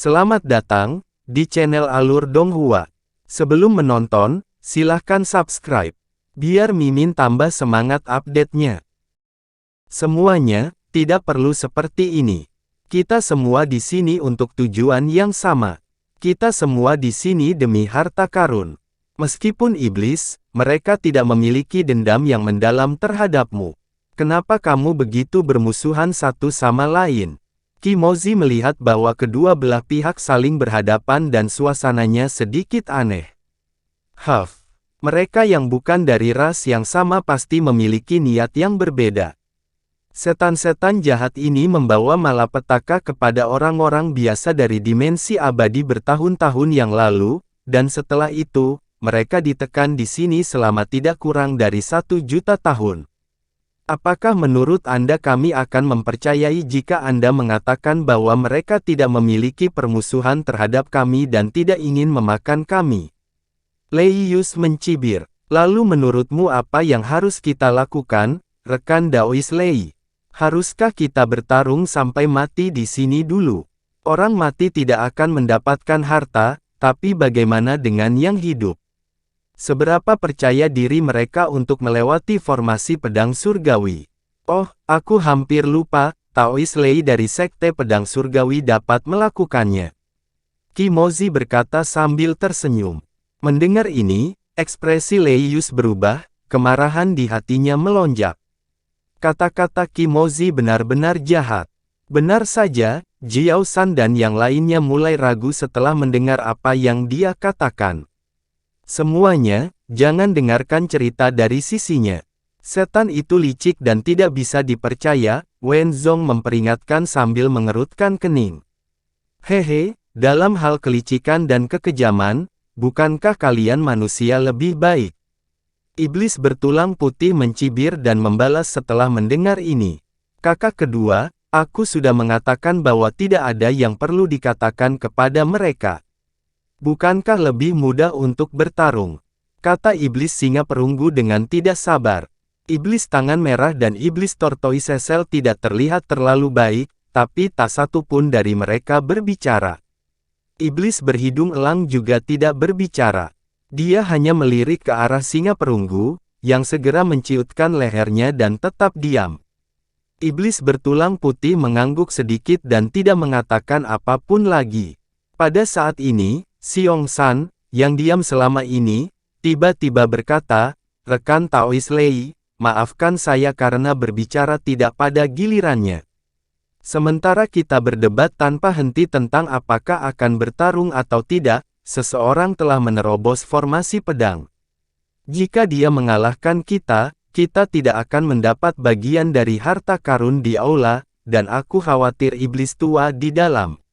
Selamat datang di channel Alur Donghua. Sebelum menonton, silahkan subscribe, biar Mimin tambah semangat update-nya. Semuanya tidak perlu seperti ini. Kita semua di sini untuk tujuan yang sama. Kita semua di sini demi harta karun. Meskipun iblis, mereka tidak memiliki dendam yang mendalam terhadapmu. Kenapa kamu begitu bermusuhan satu sama lain? Kimoji melihat bahwa kedua belah pihak saling berhadapan dan suasananya sedikit aneh. Mereka yang bukan dari ras yang sama pasti memiliki niat yang berbeda. Setan-setan jahat ini membawa malapetaka kepada orang-orang biasa dari dimensi abadi bertahun-tahun yang lalu, dan setelah itu, mereka ditekan di sini selama tidak kurang dari 1.000.000 tahun. Apakah menurut Anda kami akan mempercayai jika Anda mengatakan bahwa mereka tidak memiliki permusuhan terhadap kami dan tidak ingin memakan kami? Lei Yus mencibir. Lalu menurutmu apa yang harus kita lakukan, rekan Daois Lei? Haruskah kita bertarung sampai mati di sini dulu? Orang mati tidak akan mendapatkan harta, tapi bagaimana dengan yang hidup? Seberapa percaya diri mereka untuk melewati formasi pedang surgawi? Oh, aku hampir lupa, Taois Lei dari Sekte Pedang Surgawi dapat melakukannya. Kimoji berkata sambil tersenyum. Mendengar ini, ekspresi Lei Yus berubah, kemarahan di hatinya melonjak. Kata-kata Kimoji benar-benar jahat. Benar saja, Jiao San dan yang lainnya mulai ragu setelah mendengar apa yang dia katakan. Semuanya, jangan dengarkan cerita dari sisinya. Setan itu licik dan tidak bisa dipercaya, Wen Zong memperingatkan sambil mengerutkan kening. Hehe, dalam hal kelicikan dan kekejaman, bukankah kalian manusia lebih baik? Iblis bertulang putih mencibir dan membalas setelah mendengar ini. Kakak kedua, aku sudah mengatakan bahwa tidak ada yang perlu dikatakan kepada mereka. Bukankah lebih mudah untuk bertarung? Kata iblis singa perunggu dengan tidak sabar. Iblis tangan merah dan iblis tortoise shell tidak terlihat terlalu baik, tapi tak satu pun dari mereka berbicara. Iblis berhidung elang juga tidak berbicara. Dia hanya melirik ke arah singa perunggu, yang segera menciutkan lehernya dan tetap diam. Iblis bertulang putih mengangguk sedikit dan tidak mengatakan apapun lagi. Pada saat ini, Xiong San, yang diam selama ini, tiba-tiba berkata, rekan Taois Lei, maafkan saya karena berbicara tidak pada gilirannya. Sementara kita berdebat tanpa henti tentang apakah akan bertarung atau tidak, seseorang telah menerobos formasi pedang. Jika dia mengalahkan kita, kita tidak akan mendapat bagian dari harta karun di aula, dan aku khawatir iblis tua di dalam.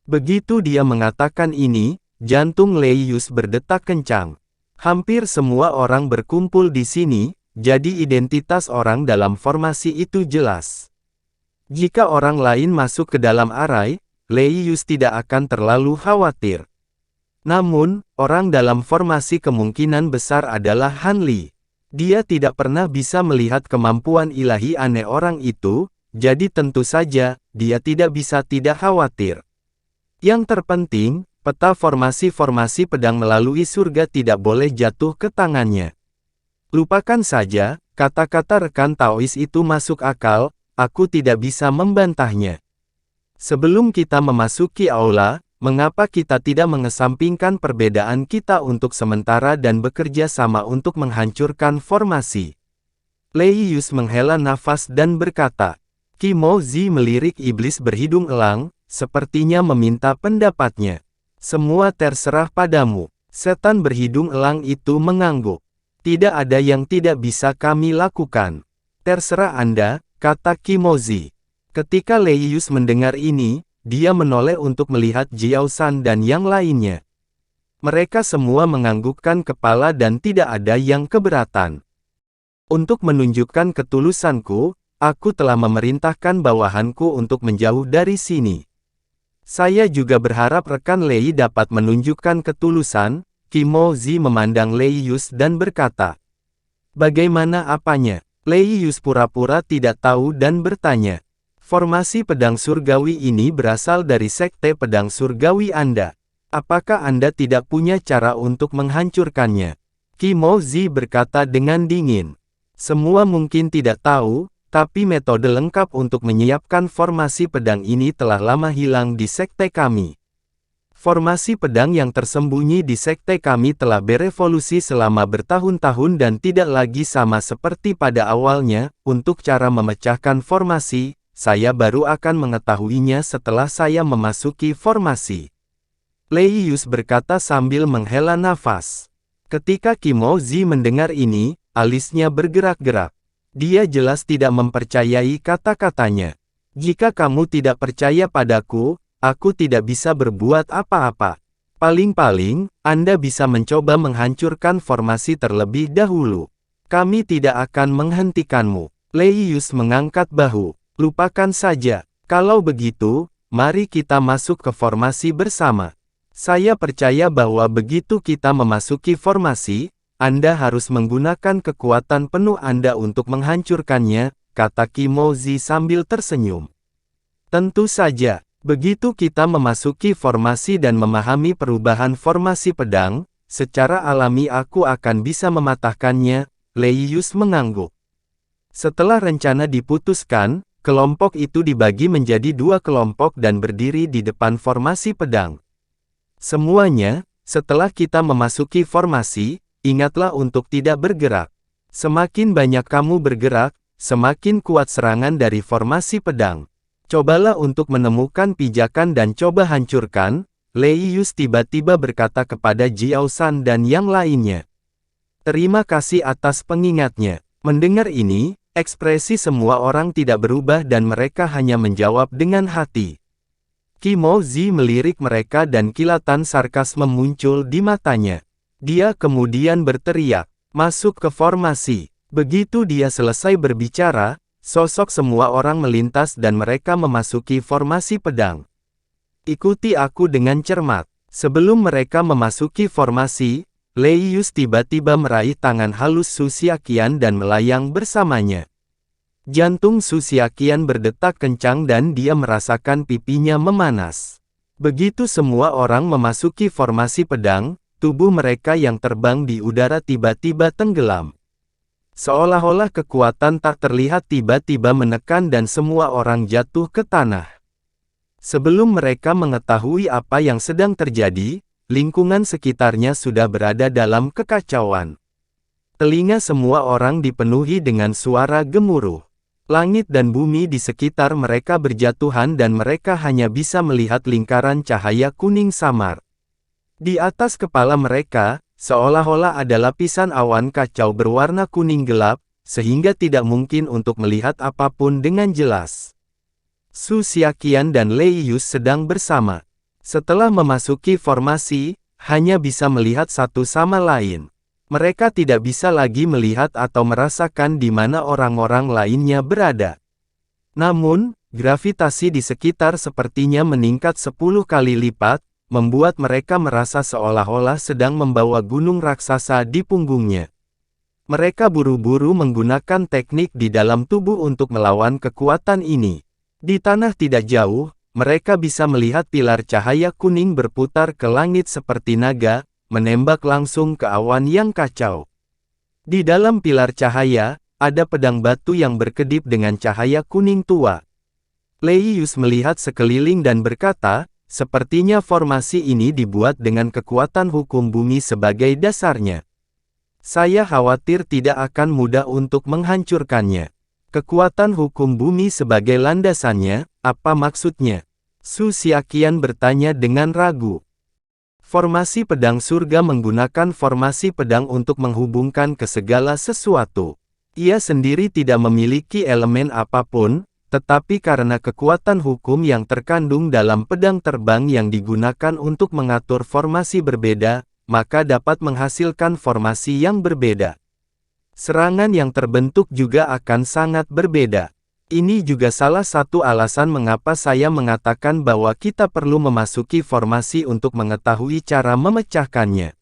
Begitu dia mengatakan ini, jantung Lei Yus berdetak kencang. Hampir semua orang berkumpul di sini, jadi identitas orang dalam formasi itu jelas. Jika orang lain masuk ke dalam arai, Lei Yus tidak akan terlalu khawatir. Namun, orang dalam formasi kemungkinan besar adalah Han Li. Dia tidak pernah bisa melihat kemampuan ilahi aneh orang itu, jadi tentu saja, dia tidak bisa tidak khawatir. Yang terpenting, peta formasi-formasi pedang melalui surga tidak boleh jatuh ke tangannya. Lupakan saja, kata-kata rekan Taois itu masuk akal, aku tidak bisa membantahnya. Sebelum kita memasuki aula, mengapa kita tidak mengesampingkan perbedaan kita untuk sementara dan bekerja sama untuk menghancurkan formasi? Lei Yus menghela nafas dan berkata. Kimoji melirik iblis berhidung elang, sepertinya meminta pendapatnya. Semua terserah padamu. Setan berhidung elang itu mengangguk. Tidak ada yang tidak bisa kami lakukan. Terserah Anda, kata Kimoji. Ketika Lei Yus mendengar ini, dia menoleh untuk melihat Jiao San dan yang lainnya. Mereka semua menganggukkan kepala dan tidak ada yang keberatan. Untuk menunjukkan ketulusanku, aku telah memerintahkan bawahanku untuk menjauh dari sini. Saya juga berharap rekan Lei dapat menunjukkan ketulusan. Kimoji memandang Lei Yus dan berkata. Bagaimana apanya? Lei Yus pura-pura tidak tahu dan bertanya. Formasi pedang surgawi ini berasal dari sekte pedang surgawi Anda. Apakah Anda tidak punya cara untuk menghancurkannya? Qimo Zi berkata dengan dingin. Semua mungkin tidak tahu, tapi metode lengkap untuk menyiapkan formasi pedang ini telah lama hilang di sekte kami. Formasi pedang yang tersembunyi di sekte kami telah berevolusi selama bertahun-tahun dan tidak lagi sama seperti pada awalnya. Untuk cara memecahkan formasi, saya baru akan mengetahuinya setelah saya memasuki formasi. Lei Yus berkata sambil menghela nafas. Ketika Qimo Zi mendengar ini, alisnya bergerak-gerak. Dia jelas tidak mempercayai kata-katanya. Jika kamu tidak percaya padaku, aku tidak bisa berbuat apa-apa. Paling-paling, Anda bisa mencoba menghancurkan formasi terlebih dahulu. Kami tidak akan menghentikanmu. Lei Yus mengangkat bahu. Lupakan saja. Kalau begitu, mari kita masuk ke formasi bersama. Saya percaya bahwa begitu kita memasuki formasi, Anda harus menggunakan kekuatan penuh Anda untuk menghancurkannya, kata Qimo Zi sambil tersenyum. Tentu saja. Begitu kita memasuki formasi dan memahami perubahan formasi pedang, secara alami aku akan bisa mematahkannya, Lei Yus mengangguk. Setelah rencana diputuskan, kelompok itu dibagi menjadi dua kelompok dan berdiri di depan formasi pedang. Semuanya, setelah kita memasuki formasi, ingatlah untuk tidak bergerak. Semakin banyak kamu bergerak, semakin kuat serangan dari formasi pedang. Cobalah untuk menemukan pijakan dan coba hancurkan, Lei Yus tiba-tiba berkata kepada Jiao San dan yang lainnya. Terima kasih atas pengingatnya. Mendengar ini, ekspresi semua orang tidak berubah dan mereka hanya menjawab dengan hati. Qimo Zi melirik mereka dan kilatan sarkasme muncul di matanya. Dia kemudian berteriak, masuk ke formasi. Begitu dia selesai berbicara, sosok semua orang melintas dan mereka memasuki formasi pedang. Ikuti aku dengan cermat. Sebelum mereka memasuki formasi, Lei Yus tiba-tiba meraih tangan halus Su Xiaqian dan melayang bersamanya. Jantung Su Xiaqian berdetak kencang dan dia merasakan pipinya memanas. Begitu semua orang memasuki formasi pedang, tubuh mereka yang terbang di udara tiba-tiba tenggelam. Seolah-olah kekuatan tak terlihat tiba-tiba menekan dan semua orang jatuh ke tanah. Sebelum mereka mengetahui apa yang sedang terjadi, lingkungan sekitarnya sudah berada dalam kekacauan. Telinga semua orang dipenuhi dengan suara gemuruh. Langit dan bumi di sekitar mereka berjatuhan dan mereka hanya bisa melihat lingkaran cahaya kuning samar. Di atas kepala mereka, seolah-olah ada lapisan awan kacau berwarna kuning gelap, sehingga tidak mungkin untuk melihat apapun dengan jelas. Su Xiaqian dan Lei Yus sedang bersama. Setelah memasuki formasi, hanya bisa melihat satu sama lain. Mereka tidak bisa lagi melihat atau merasakan di mana orang-orang lainnya berada. Namun, gravitasi di sekitar sepertinya meningkat 10 kali lipat, membuat mereka merasa seolah-olah sedang membawa gunung raksasa di punggungnya. Mereka buru-buru menggunakan teknik di dalam tubuh untuk melawan kekuatan ini. Di tanah tidak jauh, mereka bisa melihat pilar cahaya kuning berputar ke langit seperti naga, menembak langsung ke awan yang kacau. Di dalam pilar cahaya, ada pedang batu yang berkedip dengan cahaya kuning tua. Lei Yus melihat sekeliling dan berkata, sepertinya formasi ini dibuat dengan kekuatan hukum bumi sebagai dasarnya. Saya khawatir tidak akan mudah untuk menghancurkannya. Kekuatan hukum bumi sebagai landasannya, apa maksudnya? Su Xiaqian bertanya dengan ragu. Formasi pedang surga menggunakan formasi pedang untuk menghubungkan ke segala sesuatu. Ia sendiri tidak memiliki elemen apapun, tetapi karena kekuatan hukum yang terkandung dalam pedang terbang yang digunakan untuk mengatur formasi berbeda, maka dapat menghasilkan formasi yang berbeda. Serangan yang terbentuk juga akan sangat berbeda. Ini juga salah satu alasan mengapa saya mengatakan bahwa kita perlu memasuki formasi untuk mengetahui cara memecahkannya.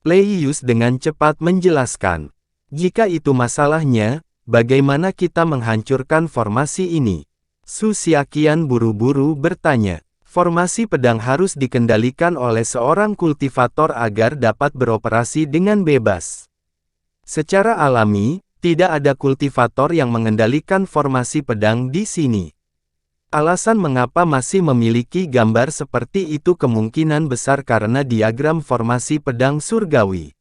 Lei Yus dengan cepat menjelaskan. Jika itu masalahnya, bagaimana kita menghancurkan formasi ini? Su Xiaqian buru-buru bertanya. Formasi pedang harus dikendalikan oleh seorang kultivator agar dapat beroperasi dengan bebas. Secara alami, tidak ada kultivator yang mengendalikan formasi pedang di sini. Alasan mengapa masih memiliki gambar seperti itu kemungkinan besar karena diagram formasi pedang surgawi.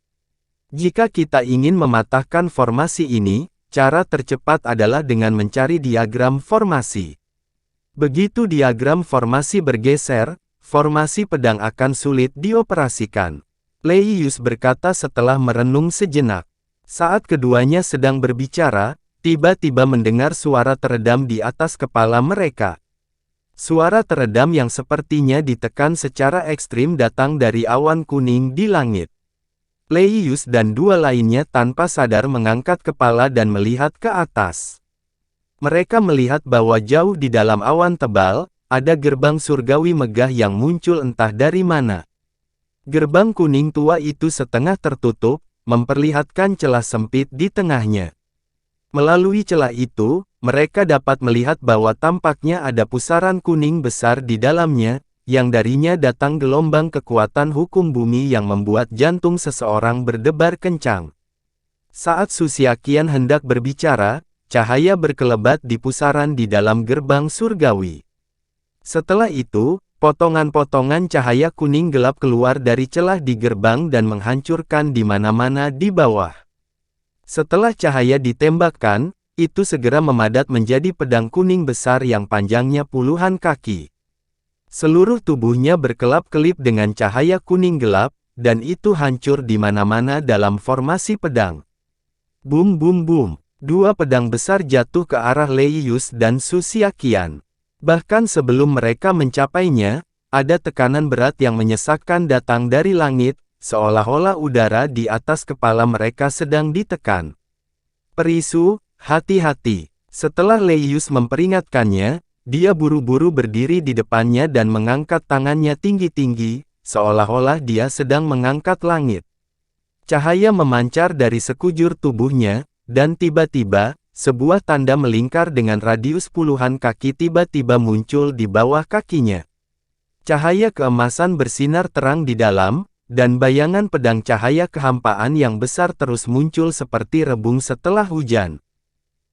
Jika kita ingin mematahkan formasi ini, cara tercepat adalah dengan mencari diagram formasi. Begitu diagram formasi bergeser, formasi pedang akan sulit dioperasikan. Lei Yus berkata setelah merenung sejenak. Saat keduanya sedang berbicara, tiba-tiba mendengar suara teredam di atas kepala mereka. Suara teredam yang sepertinya ditekan secara ekstrim datang dari awan kuning di langit. Lei Yus dan dua lainnya tanpa sadar mengangkat kepala dan melihat ke atas. Mereka melihat bahwa jauh di dalam awan tebal, ada gerbang surgawi megah yang muncul entah dari mana. Gerbang kuning tua itu setengah tertutup, memperlihatkan celah sempit di tengahnya. Melalui celah itu, mereka dapat melihat bahwa tampaknya ada pusaran kuning besar di dalamnya, yang darinya datang gelombang kekuatan hukum bumi yang membuat jantung seseorang berdebar kencang. Saat Su Xiaqian hendak berbicara, cahaya berkelebat di pusaran di dalam gerbang surgawi. Setelah itu, potongan-potongan cahaya kuning gelap keluar dari celah di gerbang dan menghancurkan di mana-mana di bawah. Setelah cahaya ditembakkan, itu segera memadat menjadi pedang kuning besar yang panjangnya puluhan kaki. Seluruh tubuhnya berkelap-kelip dengan cahaya kuning gelap, dan itu hancur di mana-mana dalam formasi pedang. Bum bum bum. Dua pedang besar jatuh ke arah Lei Yus dan Su Xiaqian. Bahkan sebelum mereka mencapainya, ada tekanan berat yang menyesakkan datang dari langit, seolah-olah udara di atas kepala mereka sedang ditekan. Perisu, hati-hati. Setelah Lei Yus memperingatkannya, dia buru-buru berdiri di depannya dan mengangkat tangannya tinggi-tinggi, seolah-olah dia sedang mengangkat langit. Cahaya memancar dari sekujur tubuhnya, dan tiba-tiba, sebuah tanda melingkar dengan radius puluhan kaki tiba-tiba muncul di bawah kakinya. Cahaya keemasan bersinar terang di dalam, dan bayangan pedang cahaya kehampaan yang besar terus muncul seperti rebung setelah hujan.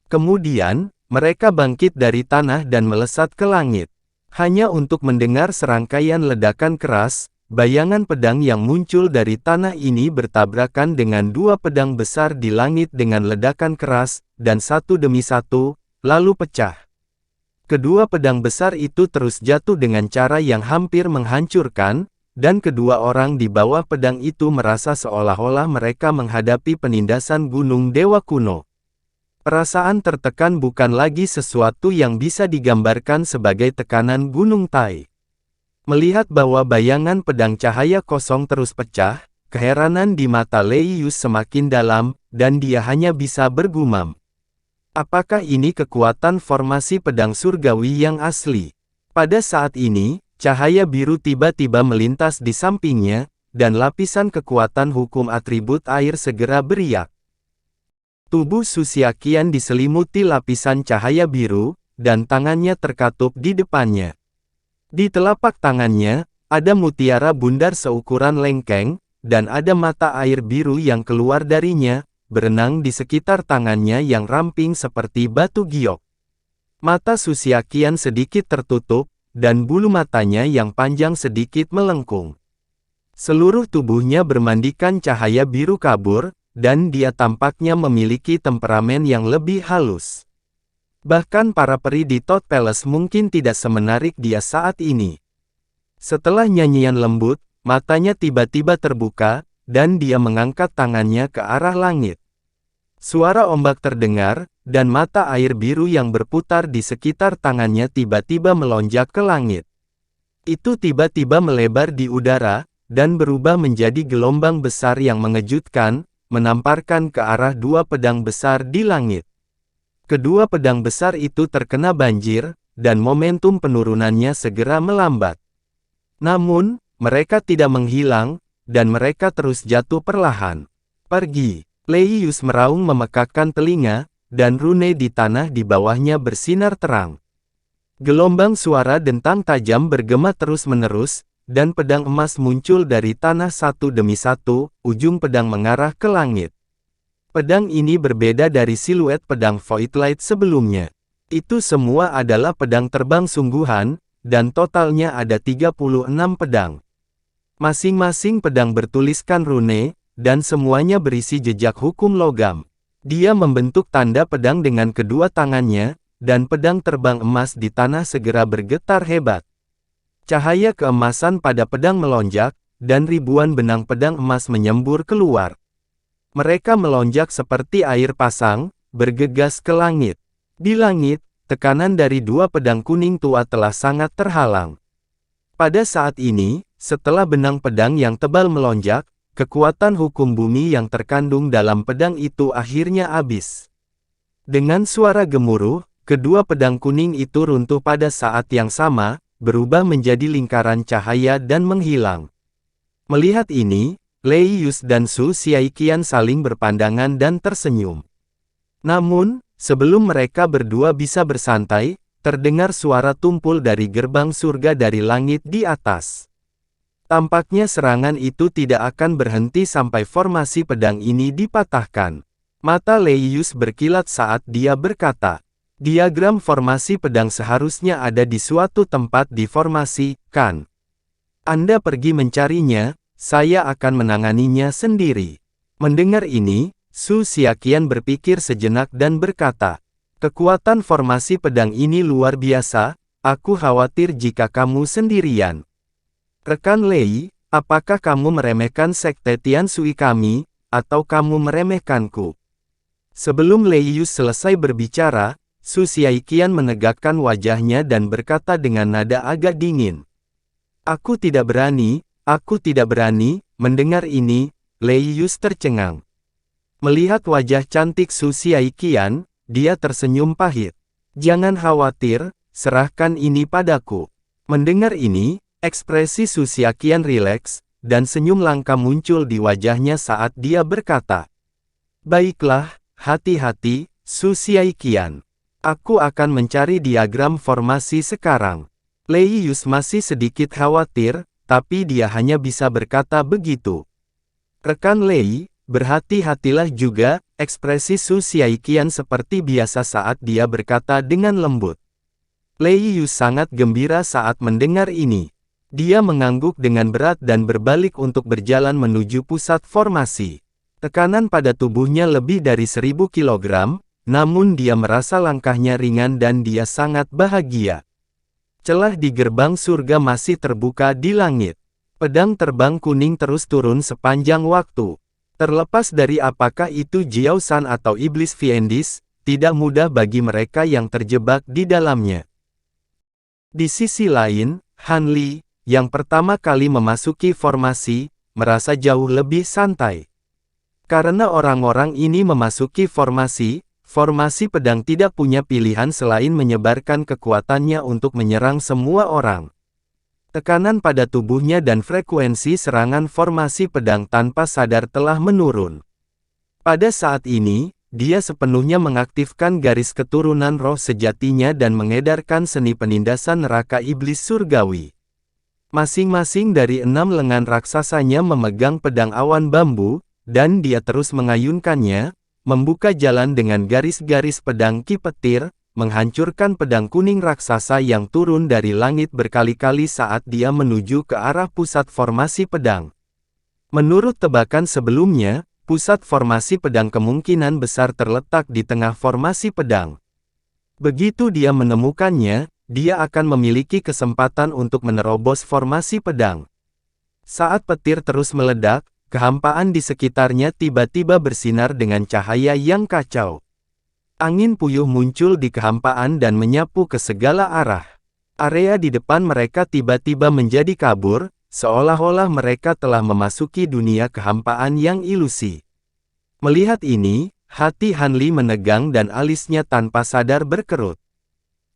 Kemudian, mereka bangkit dari tanah dan melesat ke langit. Hanya untuk mendengar serangkaian ledakan keras, bayangan pedang yang muncul dari tanah ini bertabrakan dengan dua pedang besar di langit dengan ledakan keras, dan satu demi satu, lalu pecah. Kedua pedang besar itu terus jatuh dengan cara yang hampir menghancurkan, dan kedua orang di bawah pedang itu merasa seolah-olah mereka menghadapi penindasan gunung dewa kuno. Perasaan tertekan bukan lagi sesuatu yang bisa digambarkan sebagai tekanan gunung Tai. Melihat bahwa bayangan pedang cahaya kosong terus pecah, keheranan di mata Lei Yus semakin dalam, dan dia hanya bisa bergumam. Apakah ini kekuatan formasi pedang surgawi yang asli? Pada saat ini, cahaya biru tiba-tiba melintas di sampingnya, dan lapisan kekuatan hukum atribut air segera beriak. Tubuh Su Xiaqian diselimuti lapisan cahaya biru, dan tangannya terkatup di depannya. Di telapak tangannya, ada mutiara bundar seukuran lengkeng, dan ada mata air biru yang keluar darinya, berenang di sekitar tangannya yang ramping seperti batu giok. Mata Su Xiaqian sedikit tertutup, dan bulu matanya yang panjang sedikit melengkung. Seluruh tubuhnya bermandikan cahaya biru kabur, dan dia tampaknya memiliki temperamen yang lebih halus. Bahkan para peri di Todd Palace mungkin tidak semenarik dia saat ini. Setelah nyanyian lembut, matanya tiba-tiba terbuka, dan dia mengangkat tangannya ke arah langit. Suara ombak terdengar, dan mata air biru yang berputar di sekitar tangannya tiba-tiba melonjak ke langit. Itu tiba-tiba melebar di udara, dan berubah menjadi gelombang besar yang mengejutkan, menamparkan ke arah dua pedang besar di langit. Kedua pedang besar itu terkena banjir, dan momentum penurunannya segera melambat. Namun, mereka tidak menghilang, dan mereka terus jatuh perlahan. Pergi. Lei Yus meraung memekakkan telinga, dan rune di tanah di bawahnya bersinar terang. Gelombang suara dentang tajam bergema terus-menerus, dan pedang emas muncul dari tanah satu demi satu, ujung pedang mengarah ke langit. Pedang ini berbeda dari siluet pedang Voidlight sebelumnya. Itu semua adalah pedang terbang sungguhan, dan totalnya ada 36 pedang. Masing-masing pedang bertuliskan rune, dan semuanya berisi jejak hukum logam. Dia membentuk tanda pedang dengan kedua tangannya, dan pedang terbang emas di tanah segera bergetar hebat. Cahaya keemasan pada pedang melonjak, dan ribuan benang pedang emas menyembur keluar. Mereka melonjak seperti air pasang, bergegas ke langit. Di langit, tekanan dari dua pedang kuning tua telah sangat terhalang. Pada saat ini, setelah benang pedang yang tebal melonjak, kekuatan hukum bumi yang terkandung dalam pedang itu akhirnya habis. Dengan suara gemuruh, kedua pedang kuning itu runtuh pada saat yang sama, berubah menjadi lingkaran cahaya dan menghilang. Melihat ini, Lei Yus dan Su Xiaiqian saling berpandangan dan tersenyum. Namun, sebelum mereka berdua bisa bersantai, terdengar suara tumpul dari gerbang surga dari langit di atas. Tampaknya serangan itu tidak akan berhenti sampai formasi pedang ini dipatahkan. Mata Lei Yus berkilat saat dia berkata, "Diagram formasi pedang seharusnya ada di suatu tempat di formasi, kan? Anda pergi mencarinya, saya akan menanganinya sendiri." Mendengar ini, Su Xiaiqian berpikir sejenak dan berkata, "Kekuatan formasi pedang ini luar biasa, aku khawatir jika kamu sendirian. Rekan Lei, apakah kamu meremehkan sekte Tian Sui kami, atau kamu meremehkanku?" Sebelum Lei Yus selesai berbicara, Su Xiaiqian menegakkan wajahnya dan berkata dengan nada agak dingin. Aku tidak berani." Mendengar ini, Lei Yus tercengang. Melihat wajah cantik Su Xiaiqian, dia tersenyum pahit. "Jangan khawatir, serahkan ini padaku." Mendengar ini, ekspresi Su Xiaiqian rileks, dan senyum langka muncul di wajahnya saat dia berkata, "Baiklah, hati-hati, Su Xiaiqian. Aku akan mencari diagram formasi sekarang." Lei Yus masih sedikit khawatir, tapi dia hanya bisa berkata begitu. "Rekan Lei, berhati-hatilah juga," ekspresi Su Xiaiqian seperti biasa saat dia berkata dengan lembut. Lei Yus sangat gembira saat mendengar ini. Dia mengangguk dengan berat dan berbalik untuk berjalan menuju pusat formasi. Tekanan pada tubuhnya lebih dari 1000 kilogram, namun dia merasa langkahnya ringan dan dia sangat bahagia. Celah di gerbang surga masih terbuka di langit. Pedang terbang kuning terus turun sepanjang waktu. Terlepas dari apakah itu Jiao San atau Iblis Fiendis, tidak mudah bagi mereka yang terjebak di dalamnya. Di sisi lain, Han Li, yang pertama kali memasuki formasi, merasa jauh lebih santai. Karena orang-orang ini memasuki formasi pedang tidak punya pilihan selain menyebarkan kekuatannya untuk menyerang semua orang. Tekanan pada tubuhnya dan frekuensi serangan formasi pedang tanpa sadar telah menurun. Pada saat ini, dia sepenuhnya mengaktifkan garis keturunan roh sejatinya dan mengedarkan seni penindasan neraka iblis surgawi. Masing-masing dari 6 lengan raksasanya memegang pedang awan bambu, dan dia terus mengayunkannya, membuka jalan dengan garis-garis pedang Ki Petir, menghancurkan pedang kuning raksasa yang turun dari langit berkali-kali saat dia menuju ke arah pusat formasi pedang. Menurut tebakan sebelumnya, pusat formasi pedang kemungkinan besar terletak di tengah formasi pedang. Begitu dia menemukannya, dia akan memiliki kesempatan untuk menerobos formasi pedang. Saat petir terus meledak, kehampaan di sekitarnya tiba-tiba bersinar dengan cahaya yang kacau. Angin puyuh muncul di kehampaan dan menyapu ke segala arah. Area di depan mereka tiba-tiba menjadi kabur, seolah-olah mereka telah memasuki dunia kehampaan yang ilusi. Melihat ini, hati Han Li menegang dan alisnya tanpa sadar berkerut.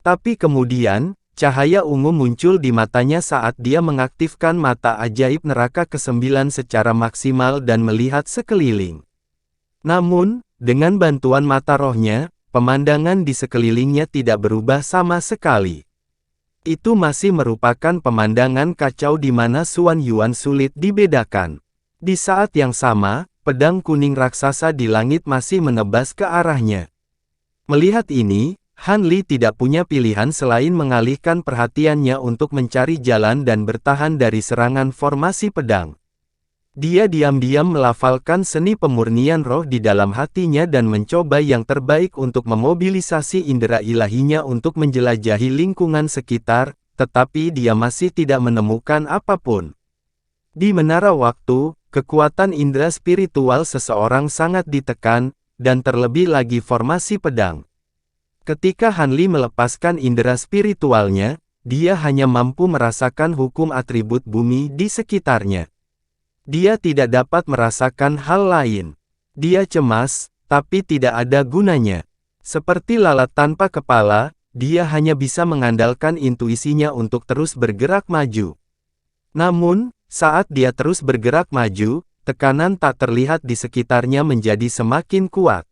Tapi kemudian, cahaya ungu muncul di matanya saat dia mengaktifkan mata ajaib neraka ke-9 secara maksimal dan melihat sekeliling. Namun, dengan bantuan mata rohnya, pemandangan di sekelilingnya tidak berubah sama sekali. Itu masih merupakan pemandangan kacau di mana Xuan Yuan sulit dibedakan. Di saat yang sama, pedang kuning raksasa di langit masih menebas ke arahnya. Melihat ini, Han Li tidak punya pilihan selain mengalihkan perhatiannya untuk mencari jalan dan bertahan dari serangan formasi pedang. Dia diam-diam melafalkan seni pemurnian roh di dalam hatinya dan mencoba yang terbaik untuk memobilisasi indera ilahinya untuk menjelajahi lingkungan sekitar, tetapi dia masih tidak menemukan apapun. Di menara waktu, kekuatan indera spiritual seseorang sangat ditekan, dan terlebih lagi formasi pedang. Ketika Han Li melepaskan indera spiritualnya, dia hanya mampu merasakan hukum atribut bumi di sekitarnya. Dia tidak dapat merasakan hal lain. Dia cemas, tapi tidak ada gunanya. Seperti lalat tanpa kepala, dia hanya bisa mengandalkan intuisinya untuk terus bergerak maju. Namun, saat dia terus bergerak maju, tekanan tak terlihat di sekitarnya menjadi semakin kuat.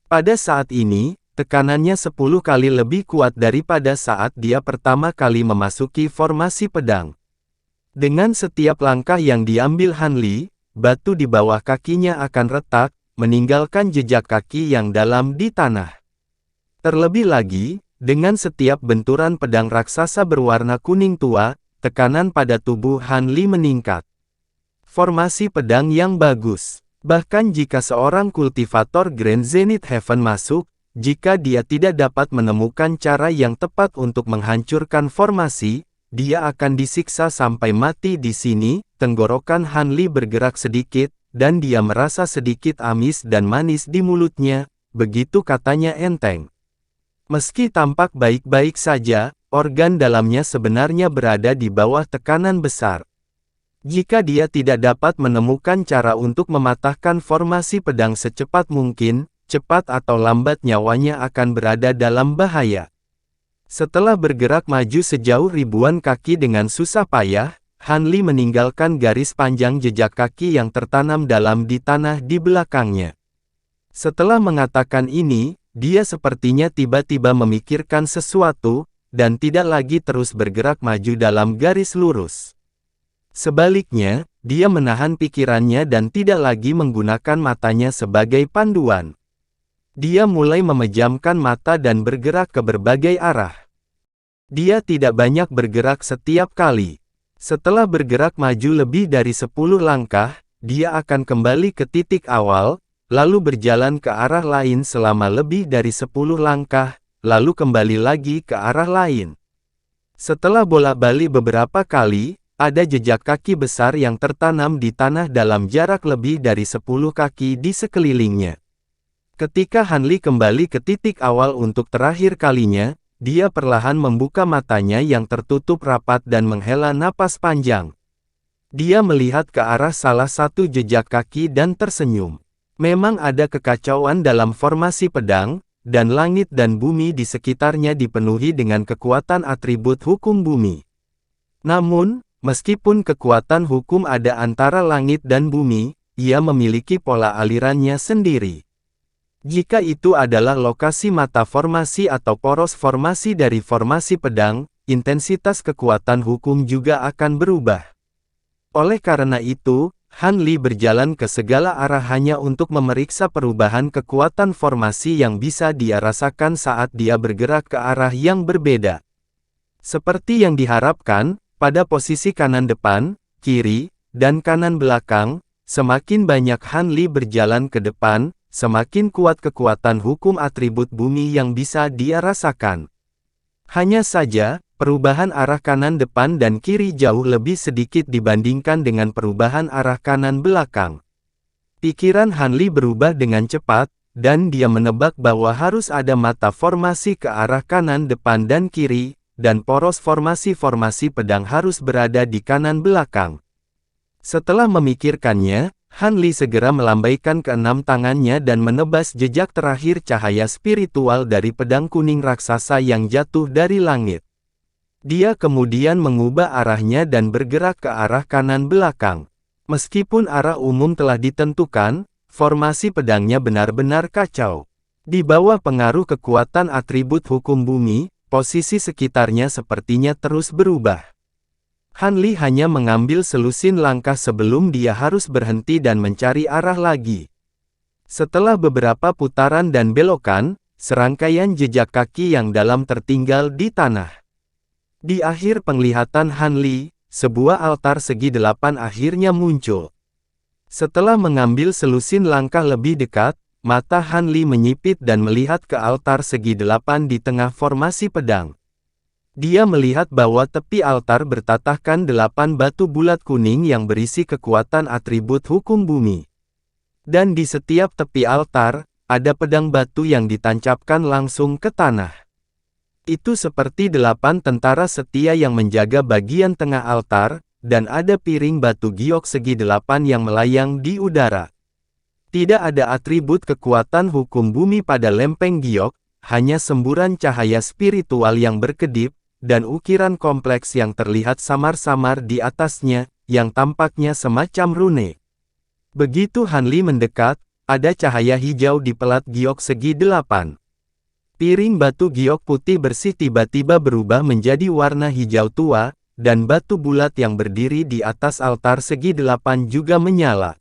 Pada saat ini, tekanannya 10 kali lebih kuat daripada saat dia pertama kali memasuki formasi pedang. Dengan setiap langkah yang diambil Han Li, batu di bawah kakinya akan retak, meninggalkan jejak kaki yang dalam di tanah. Terlebih lagi, dengan setiap benturan pedang raksasa berwarna kuning tua, tekanan pada tubuh Han Li meningkat. Formasi pedang yang bagus. Bahkan jika seorang kultivator Grand Zenith Heaven masuk, jika dia tidak dapat menemukan cara yang tepat untuk menghancurkan formasi, dia akan disiksa sampai mati di sini. Tenggorokan Han Li bergerak sedikit, dan dia merasa sedikit amis dan manis di mulutnya, begitu katanya enteng. Meski tampak baik-baik saja, organ dalamnya sebenarnya berada di bawah tekanan besar. Jika dia tidak dapat menemukan cara untuk mematahkan formasi pedang secepat mungkin, cepat atau lambat nyawanya akan berada dalam bahaya. Setelah bergerak maju sejauh ribuan kaki dengan susah payah, Han Li meninggalkan garis panjang jejak kaki yang tertanam dalam di tanah di belakangnya. Setelah mengatakan ini, dia sepertinya tiba-tiba memikirkan sesuatu, dan tidak lagi terus bergerak maju dalam garis lurus. Sebaliknya, dia menahan pikirannya dan tidak lagi menggunakan matanya sebagai panduan. Dia mulai memejamkan mata dan bergerak ke berbagai arah. Dia tidak banyak bergerak setiap kali. Setelah bergerak maju lebih dari 10 langkah, dia akan kembali ke titik awal, lalu berjalan ke arah lain selama lebih dari 10 langkah, lalu kembali lagi ke arah lain. Setelah bolak-balik beberapa kali, ada jejak kaki besar yang tertanam di tanah dalam jarak lebih dari 10 kaki di sekelilingnya. Ketika Han Li kembali ke titik awal untuk terakhir kalinya, dia perlahan membuka matanya yang tertutup rapat dan menghela napas panjang. Dia melihat ke arah salah satu jejak kaki dan tersenyum. Memang ada kekacauan dalam formasi pedang, dan langit dan bumi di sekitarnya dipenuhi dengan kekuatan atribut hukum bumi. Namun, meskipun kekuatan hukum ada antara langit dan bumi, ia memiliki pola alirannya sendiri. Jika itu adalah lokasi mata formasi atau poros formasi dari formasi pedang, intensitas kekuatan hukum juga akan berubah. Oleh karena itu, Han Li berjalan ke segala arah hanya untuk memeriksa perubahan kekuatan formasi yang bisa dia rasakan saat dia bergerak ke arah yang berbeda. Seperti yang diharapkan, pada posisi kanan depan, kiri, dan kanan belakang, semakin banyak Han Li berjalan ke depan, semakin kuat kekuatan hukum atribut bumi yang bisa dia rasakan. Hanya saja, perubahan arah kanan depan dan kiri jauh lebih sedikit dibandingkan dengan perubahan arah kanan belakang. Pikiran Han Li berubah dengan cepat, dan dia menebak bahwa harus ada mata formasi ke arah kanan depan dan kiri, dan poros formasi-formasi pedang harus berada di kanan belakang. Setelah memikirkannya, Han Li segera melambaikan keenam tangannya dan menebas jejak terakhir cahaya spiritual dari pedang kuning raksasa yang jatuh dari langit. Dia kemudian mengubah arahnya dan bergerak ke arah kanan belakang. Meskipun arah umum telah ditentukan, formasi pedangnya benar-benar kacau. Di bawah pengaruh kekuatan atribut hukum bumi, posisi sekitarnya sepertinya terus berubah. Han Li hanya mengambil selusin langkah sebelum dia harus berhenti dan mencari arah lagi. Setelah beberapa putaran dan belokan, serangkaian jejak kaki yang dalam tertinggal di tanah. Di akhir penglihatan Han Li, sebuah altar segi 8 akhirnya muncul. Setelah mengambil selusin langkah lebih dekat, mata Han Li menyipit dan melihat ke altar segi 8 di tengah formasi pedang. Dia melihat bahwa tepi altar bertatahkan 8 batu bulat kuning yang berisi kekuatan atribut hukum bumi. Dan di setiap tepi altar, ada pedang batu yang ditancapkan langsung ke tanah. Itu seperti 8 tentara setia yang menjaga bagian tengah altar, dan ada piring batu giok segi 8 yang melayang di udara. Tidak ada atribut kekuatan hukum bumi pada lempeng giok, hanya semburan cahaya spiritual yang berkedip, dan ukiran kompleks yang terlihat samar-samar di atasnya, yang tampaknya semacam rune. Begitu Han Li mendekat, ada cahaya hijau di pelat giok segi 8. Piring batu giok putih bersih tiba-tiba berubah menjadi warna hijau tua, dan batu bulat yang berdiri di atas altar segi 8 juga menyala.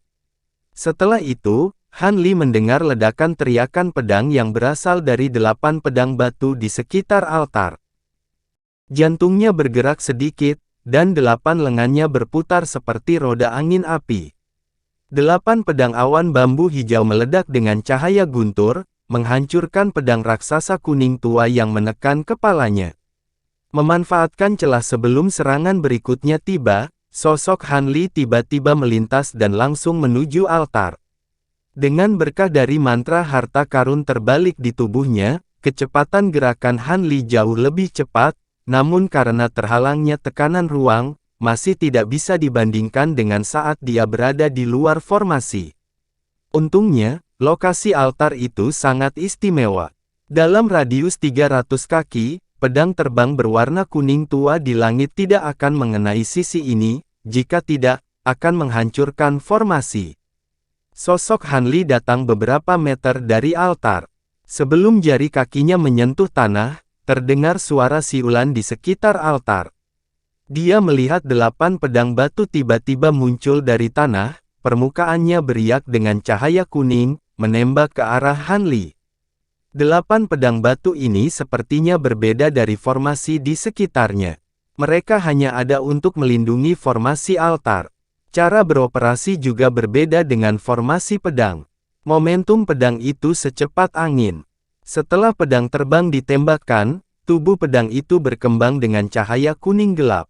Setelah itu, Han Li mendengar ledakan teriakan pedang yang berasal dari 8 pedang batu di sekitar altar. Jantungnya bergerak sedikit, dan 8 lengannya berputar seperti roda angin api. 8 pedang awan bambu hijau meledak dengan cahaya guntur, menghancurkan pedang raksasa kuning tua yang menekan kepalanya. Memanfaatkan celah sebelum serangan berikutnya tiba, sosok Han Li tiba-tiba melintas dan langsung menuju altar. Dengan berkah dari mantra harta karun terbalik di tubuhnya, kecepatan gerakan Han Li jauh lebih cepat, namun karena terhalangnya tekanan ruang, masih tidak bisa dibandingkan dengan saat dia berada di luar formasi. Untungnya, lokasi altar itu sangat istimewa. Dalam radius 300 kaki, pedang terbang berwarna kuning tua di langit tidak akan mengenai sisi ini, jika tidak, akan menghancurkan formasi. Sosok Han Li datang beberapa meter dari altar. Sebelum jari kakinya menyentuh tanah, terdengar suara siulan di sekitar altar. Dia melihat 8 pedang batu tiba-tiba muncul dari tanah, permukaannya beriak dengan cahaya kuning, menembak ke arah Han Li. 8 pedang batu ini sepertinya berbeda dari formasi di sekitarnya. Mereka hanya ada untuk melindungi formasi altar. Cara beroperasi juga berbeda dengan formasi pedang. Momentum pedang itu secepat angin. Setelah pedang terbang ditembakkan, tubuh pedang itu berkembang dengan cahaya kuning gelap.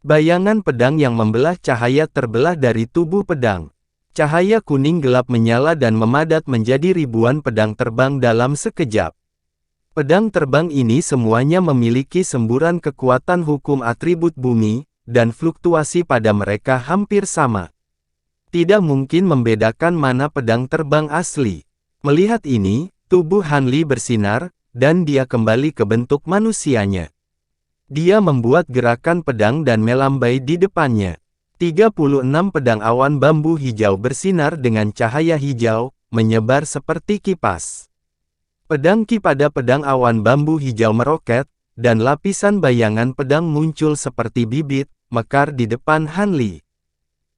Bayangan pedang yang membelah cahaya terbelah dari tubuh pedang. Cahaya kuning gelap menyala dan memadat menjadi ribuan pedang terbang dalam sekejap. Pedang terbang ini semuanya memiliki semburan kekuatan hukum atribut bumi, dan fluktuasi pada mereka hampir sama. Tidak mungkin membedakan mana pedang terbang asli. Melihat ini, tubuh Han Li bersinar, dan dia kembali ke bentuk manusianya. Dia membuat gerakan pedang dan melambai di depannya. 36 pedang awan bambu hijau bersinar dengan cahaya hijau, menyebar seperti kipas. Pedang pada pedang awan bambu hijau meroket, dan lapisan bayangan pedang muncul seperti bibit, mekar di depan Han Li.